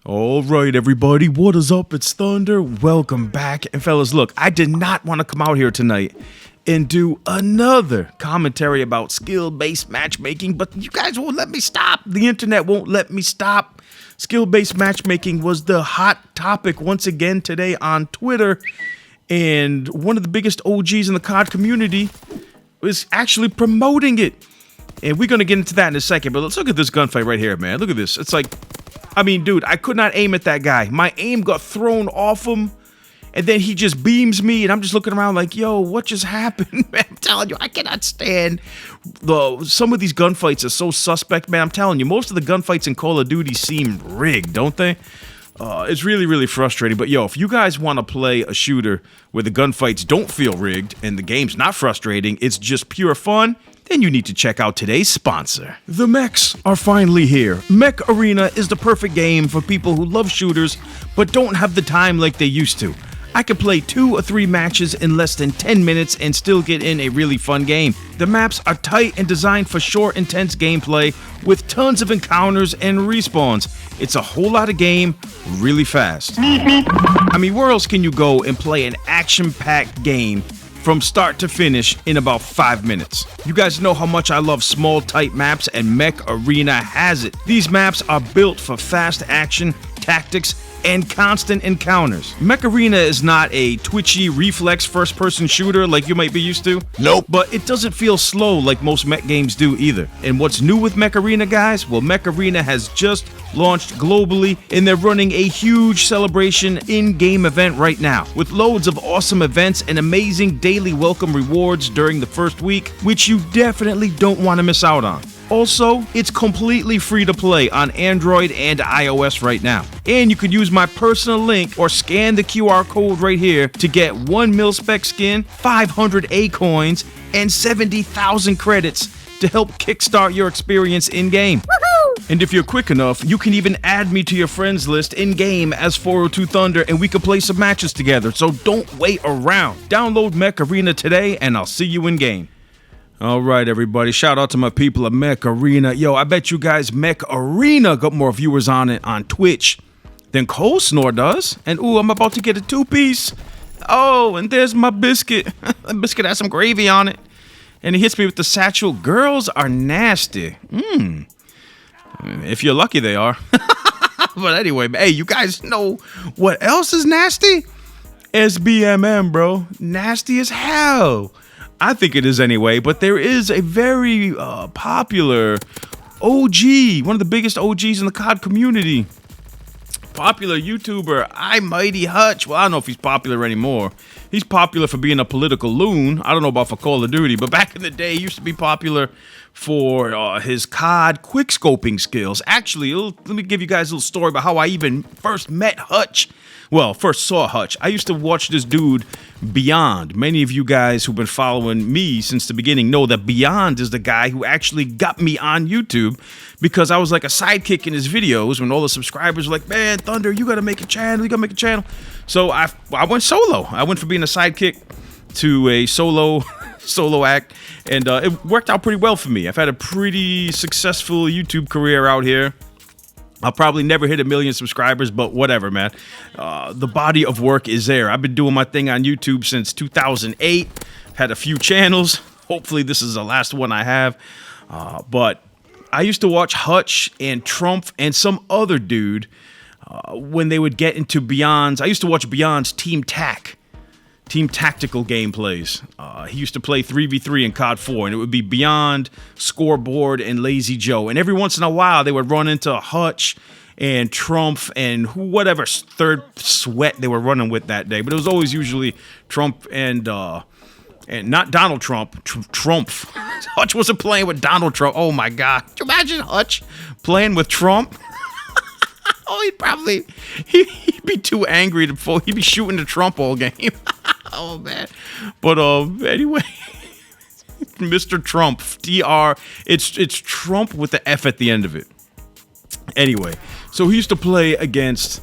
All right, everybody, what is up? It's Thunder. Welcome back. And fellas, look, I did not want to come out here tonight and do another commentary about skill-based matchmaking, but you guys won't let me stop. The internet won't let me stop. Skill-based matchmaking was the hot topic once again today on Twitter, and one of the biggest OGs in the COD community is actually promoting it. And we're going to get into that in a second, but let's look at this gunfight right here, man. Look at this. It's like, I mean, dude, I could not aim at that guy. My aim got thrown off him, and then he just beams me, and I'm just looking around like, yo, what just happened, man? I'm telling you, I cannot stand some of these gunfights are so suspect, man. I'm telling you, most of the gunfights in Call of Duty seem rigged, don't they? It's really, really frustrating. But yo, if you guys want to play a shooter where the gunfights don't feel rigged and the game's not frustrating, it's just pure fun, then you need to check out today's sponsor. The mechs are finally here. Mech Arena is the perfect game for people who love shooters but don't have the time like they used to. I could play 2 or 3 matches in less than 10 minutes and still get in a really fun game. The maps are tight and designed for short, intense gameplay with tons of encounters and respawns. It's a whole lot of game, really fast. I mean, where else can you go and play an action-packed game from start to finish in about 5 minutes? You guys know how much I love small, tight maps, and Mech Arena has it. These maps are built for fast action, tactics, and constant encounters. Mech Arena is not a twitchy reflex first-person shooter like you might be used to. Nope. But it doesn't feel slow like most mech games do either. And what's new with Mech Arena, guys? Well, Mech Arena has just launched globally, and they're running a huge celebration in-game event right now, with loads of awesome events and amazing daily welcome rewards during the first week, which you definitely don't want to miss out on. Also, it's completely free to play on Android and iOS right now. And you could use my personal link or scan the QR code right here to get 1 mil-spec skin, 500 A coins, and 70,000 credits to help kickstart your experience in-game. And if you're quick enough, you can even add me to your friends list in-game as 402 Thunder, and we can play some matches together, so don't wait around. Download Mech Arena today, and I'll see you in-game. All right, everybody. Shout out to my people at Mech Arena. Yo, I bet you guys Mech Arena got more viewers on it on Twitch than Cold Snore does. And ooh, I'm about to get a 2-piece. Oh, and there's my biscuit. The biscuit has some gravy on it. And he hits me with the satchel. Girls are nasty. If you're lucky, they are. But anyway, hey, you guys know what else is nasty? SBMM, bro. Nasty as hell. I think it is anyway, but there is a very popular OG, one of the biggest OGs in the COD community. Popular YouTuber, iMighty Hutch. Well, I don't know if he's popular anymore. He's popular for being a political loon. I don't know about for Call of Duty, but back in the day, he used to be popular for his COD quickscoping skills. Actually, let me give you guys a little story about how I even first met Hutch. Well, first saw Hutch. I used to watch this dude, Beyond. Many of you guys who've been following me since the beginning know that Beyond is the guy who actually got me on YouTube, because I was like a sidekick in his videos when all the subscribers were like, man, Thunder, you gotta make a channel, you gotta make a channel. So I went solo. I went from being a sidekick to a solo act, and it worked out pretty well for me. I've had a pretty successful YouTube career out here. I'll probably never hit 1 million subscribers, but whatever, man. The body of work is there. I've been doing my thing on YouTube since 2008. Had a few channels. Hopefully this is the last one I have. But I used to watch Hutch and Trump and some other dude when they would get into Beyond's. I used to watch Beyond's Team Tactical gameplays. He used to play 3v3 in COD 4, and it would be Beyond, Scoreboard, and Lazy Joe. And every once in a while, they would run into Hutch and Trump and whatever third sweat they were running with that day. But it was always usually Trump and not Donald Trump, Trump. Hutch wasn't playing with Donald Trump. Oh my God. Could you imagine Hutch playing with Trump? Oh, he'd be too angry he'd be shooting the Trump all game. Oh man. But anyway, Mr. Trump, TR, it's Trump with the F at the end of it. Anyway, so he used to play against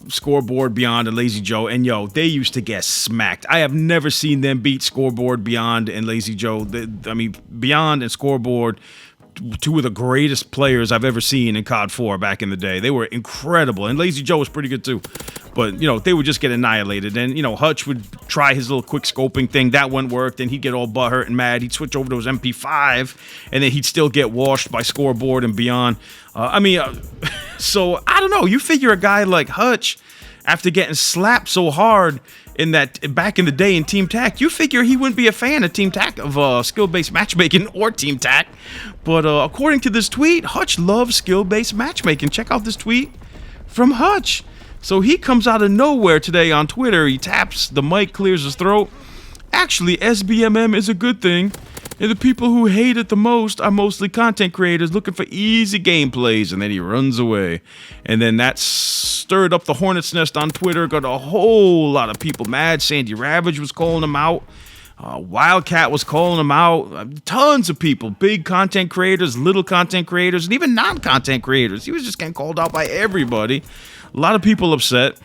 Scoreboard, Beyond, and Lazy Joe, and yo, they used to get smacked. I have never seen them beat Scoreboard, Beyond, and Lazy Joe. I mean, Beyond and Scoreboard two of the greatest players I've ever seen in COD 4 back in the day. They were incredible, and Lazy Joe was pretty good too. But, they would just get annihilated. And, Hutch would try his little quick scoping thing. That wouldn't work. Then he'd get all butthurt and mad. He'd switch over to his MP5, and then he'd still get washed by Scoreboard and beyond. So, I don't know. You figure a guy like Hutch, after getting slapped so hard back in the day in Team Tac, you figure he wouldn't be a fan of Team Tac, of skill-based matchmaking or Team Tac. But according to this tweet, Hutch loves skill-based matchmaking. Check out this tweet from Hutch. So he comes out of nowhere today on Twitter. He taps the mic, clears his throat. Actually, SBMM is a good thing. And the people who hate it the most are mostly content creators looking for easy gameplays. And then he runs away. And then that stirred up the hornet's nest on Twitter. Got a whole lot of people mad. Sandy Ravage was calling him out. Wildcat was calling him out. Tons of people. Big content creators, little content creators, and even non-content creators. He was just getting called out by everybody. A lot of people upset.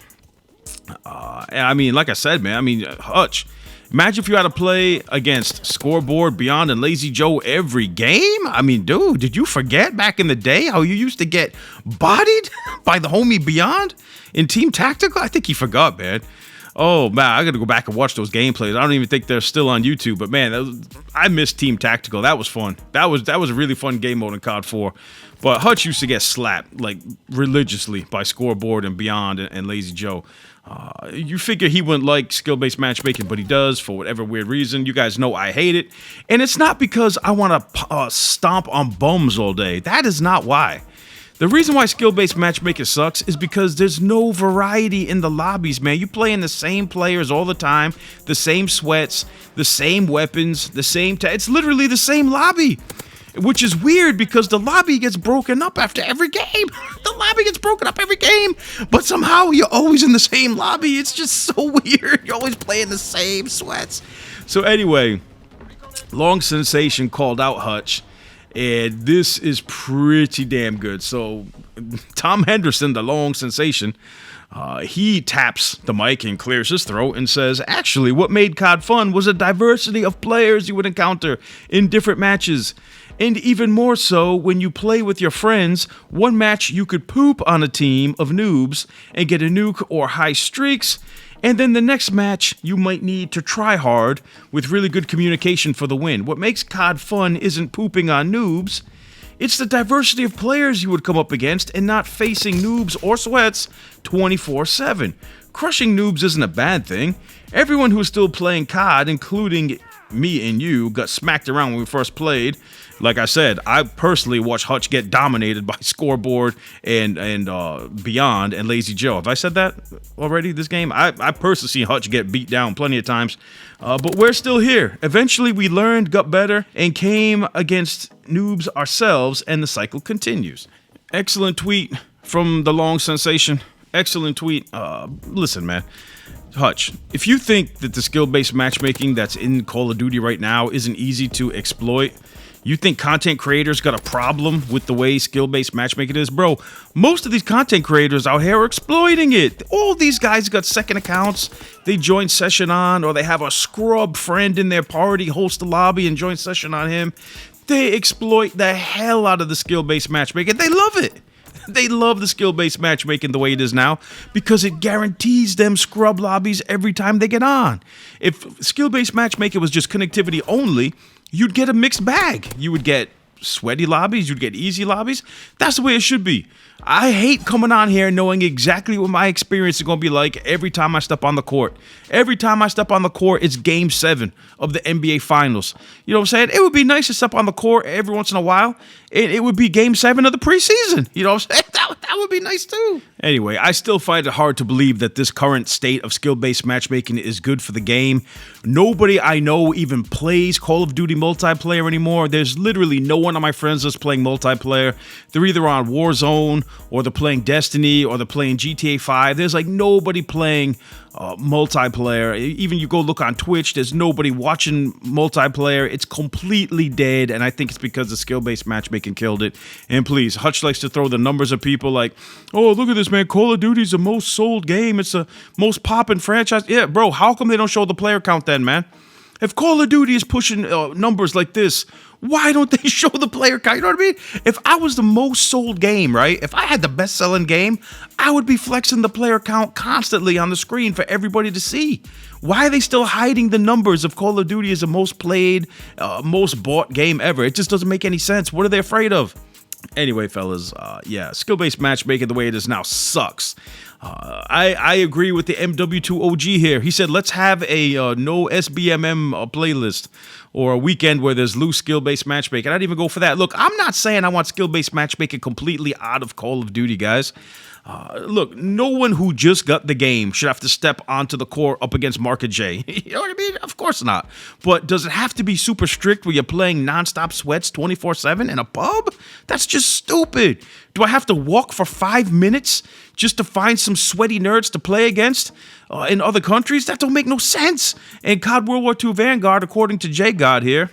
Like I said, man, Hutch, imagine if you had to play against Scoreboard, Beyond, and Lazy Joe every game. Dude, did you forget back in the day how you used to get bodied by the homie Beyond in Team Tactical? I think he forgot, man. Oh, man, I got to go back and watch those gameplays. I don't even think they're still on YouTube, but, man, I miss Team Tactical. That was fun. That was a really fun game mode in COD 4. But Hutch used to get slapped, religiously by Scoreboard and Beyond and Lazy Joe. You figure he wouldn't like skill-based matchmaking, but he does for whatever weird reason. You guys know I hate it. And it's not because I want to stomp on bums all day. That is not why. The reason why skill-based matchmaking sucks is because there's no variety in the lobbies, man. You play in the same players all the time, the same sweats, the same weapons, the same... It's literally the same lobby. Which is weird because the lobby gets broken up after every game. The lobby gets broken up every game. But somehow you're always in the same lobby. It's just so weird. You're always playing the same sweats. So anyway, Long Sensation called out Hutch. And this is pretty damn good. So Tom Henderson, the Long Sensation, he taps the mic and clears his throat and says, actually, what made COD fun was a diversity of players you would encounter in different matches. And even more so when you play with your friends. One match you could poop on a team of noobs and get a nuke or high streaks. And then the next match you might need to try hard with really good communication for the win. What makes COD fun isn't pooping on noobs. It's the diversity of players you would come up against and not facing noobs or sweats 24/7. Crushing noobs isn't a bad thing. Everyone who's still playing COD, including me and you, got smacked around when we first played. Like I said, I personally watched Hutch get dominated by Scoreboard and Beyond and Lazy Joe. Have I said that already this game? I personally seen Hutch get beat down plenty of times. But we're still here. Eventually we learned, got better, and came against noobs ourselves, and the cycle continues. Excellent tweet from the Long Sensation. Excellent tweet. Listen, man. Hutch, if you think that the skill-based matchmaking that's in Call of Duty right now isn't easy to exploit, you think content creators got a problem with the way skill-based matchmaking is? Bro, most of these content creators out here are exploiting it. All these guys got second accounts. They join session on, or they have a scrub friend in their party, host a lobby and join session on him. They exploit the hell out of the skill-based matchmaking. They love it. They love the skill-based matchmaking the way it is now because it guarantees them scrub lobbies every time they get on. If skill-based matchmaking was just connectivity only, you'd get a mixed bag. You would get sweaty lobbies, you'd get easy lobbies. That's the way it should be. I hate coming on here knowing exactly what my experience is going to be like every time I step on the court. Every time I step on the court, it's Game 7 of the NBA Finals. You know what I'm saying? It would be nice to step on the court every once in a while. It would be Game 7 of the preseason. You know what I'm saying? That would be nice too. Anyway, I still find it hard to believe that this current state of skill-based matchmaking is good for the game. Nobody I know even plays Call of Duty multiplayer anymore. There's literally no one of my friends that's playing multiplayer. They're either on Warzone, or they're playing Destiny, or they're playing GTA 5. There's like nobody playing multiplayer. Even you go look on Twitch, there's nobody watching multiplayer. It's completely dead, and I think it's because the skill-based matchmaking killed it. And please, Hutch likes to throw the numbers of people like, oh, look at this, man, Call of Duty's the most sold game. It's the most poppin' franchise. Yeah, bro, how come they don't show the player count then, man? If Call of Duty is pushing numbers like this, Why don't they show the player count? You know what I mean? If I was the most sold game, right? If I had the best selling game, I would be flexing the player count constantly on the screen for everybody to see. Why are they still hiding the numbers of Call of Duty as the most played, most bought game ever? It just doesn't make any sense. What are they afraid of? Anyway, fellas, yeah, skill-based matchmaking the way it is now sucks. I agree with the MW2OG here. He said, let's have a no SBMM playlist or a weekend where there's loose skill-based matchmaking. I'd even go for that. Look, I'm not saying I want skill-based matchmaking completely out of Call of Duty, guys. Look, no one who just got the game should have to step onto the court up against Marka J. You know what I mean? Of course not. But does it have to be super strict where you're playing nonstop sweats 24/7 in a pub? That's just stupid. Do I have to walk for 5 minutes just to find some sweaty nerds to play against in other countries? That don't make no sense. And COD World War II Vanguard, according to J-God here,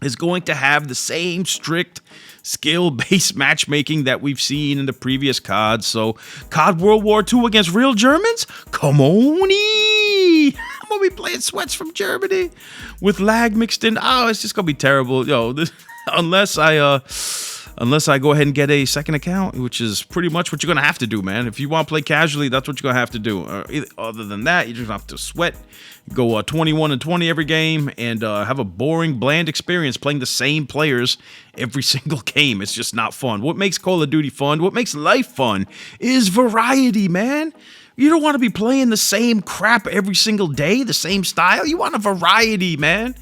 is going to have the same strict skill-based matchmaking that we've seen in the previous COD. So, COD World War II against real Germans? Come on-y! I'm gonna be playing sweats from Germany with lag mixed in. Oh, it's just gonna be terrible. Yo, unless I go ahead and get a second account, which is pretty much what you're going to have to do, man. If you want to play casually, that's what you're going to have to do. Other than that, you just have to sweat, go 21-20 every game, and have a boring, bland experience playing the same players every single game. It's just not fun. What makes Call of Duty fun, what makes life fun, is variety, man. You don't want to be playing the same crap every single day, the same style. You want a variety, man.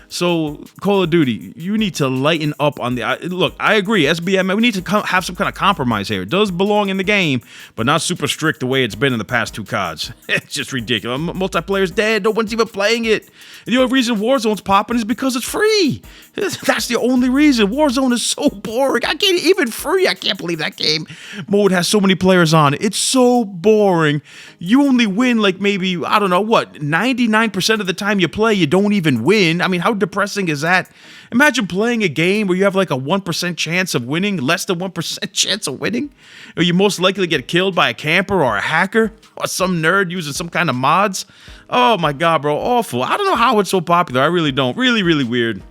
So, Call of Duty, you need to lighten up on the... Look, I agree, SBM, we need to have some kind of compromise here. It does belong in the game, but not super strict the way it's been in the past two CODs. It's just ridiculous. Multiplayer's dead. No one's even playing it. And the only reason Warzone's popping is because it's free. That's the only reason. Warzone is so boring. I can't... Even free, I can't believe that game mode has so many players on it. It's so boring. You only win, like, maybe, I don't know, what, 99% of the time you play, you don't even win. I mean, how depressing is that? Imagine playing a game where you have like a 1% chance of winning, less than 1% chance of winning, or you most likely get killed by a camper or a hacker or some nerd using some kind of mods. Oh my god, bro, awful. I don't know how it's so popular. I really don't. Really, really weird.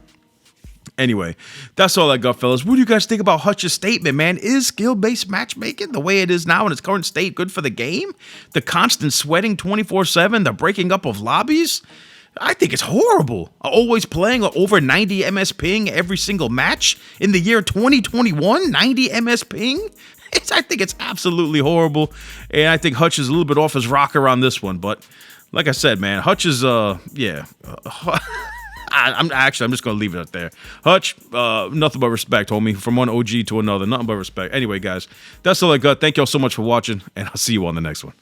Anyway, that's all I got, fellas. What do you guys think about Hutch's statement, man? Is skill-based matchmaking the way it is now in its current state good for the game? The constant sweating 24/7, the breaking up of lobbies? I think it's horrible. Always playing over 90 MS ping every single match in the year 2021, 90 MS ping? I think it's absolutely horrible, and I think Hutch is a little bit off his rocker on this one, but like I said, man, Hutch is, yeah. I'm just going to leave it up there. Hutch, nothing but respect, homie. From one OG to another, nothing but respect. Anyway, guys, that's all I got. Thank y'all so much for watching, and I'll see you on the next one.